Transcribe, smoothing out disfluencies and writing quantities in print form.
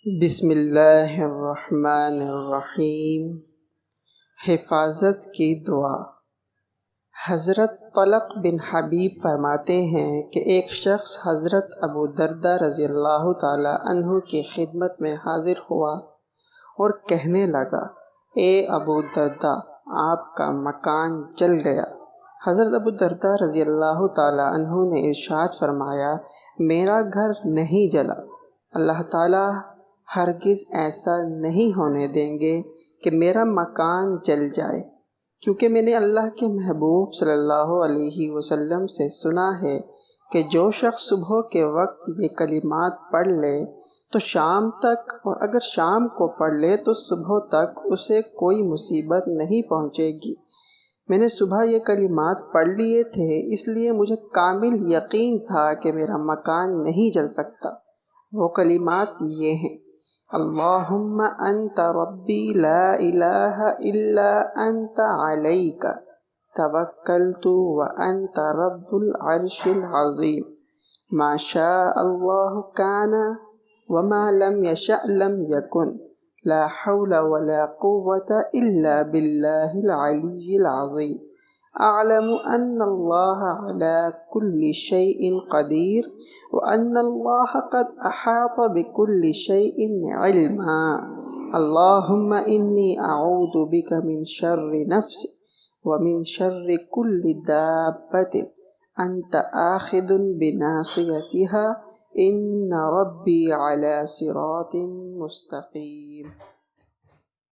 بسم اللہ الرحمن الرحیم۔ حفاظت کی دعا۔ حضرت طلق بن حبیب فرماتے ہیں کہ ایک شخص حضرت ابو درداء رضی اللہ تعالی عنہ کی خدمت میں حاضر ہوا اور کہنے لگا، اے ابو درداء، آپ کا مکان جل گیا۔ حضرت ابو درداء رضی اللہ تعالی عنہ نے ارشاد فرمایا، میرا گھر نہیں جلا، اللہ تعالی ہرگز ایسا نہیں ہونے دیں گے کہ میرا مکان جل جائے، کیونکہ میں نے اللہ کے محبوب صلی اللہ علیہ وسلم سے سنا ہے کہ جو شخص صبح کے وقت یہ کلمات پڑھ لے تو شام تک، اور اگر شام کو پڑھ لے تو صبح تک اسے کوئی مصیبت نہیں پہنچے گی۔ میں نے صبح یہ کلمات پڑھ لیے تھے، اس لیے مجھے کامل یقین تھا کہ میرا مکان نہیں جل سکتا۔ وہ کلمات یہ ہیں، اللہم انت ربی لا الہ الا انت علیک توکلت وانت رب العرش العظیم، ما شاء اللہ کان وما لم یشأ لم یکن، لا حول ولا قوة الا باللہ العلی العظیم، اعلم ان اللہ علی کل شیء قدیر وان اللہ قد احاط بكل شیء علما، اللہم انی اعوذ بک من شر نفسی ومن شر کل دابۃ انت آخذ بناصیتها ان ربی علی صراط مستقیم۔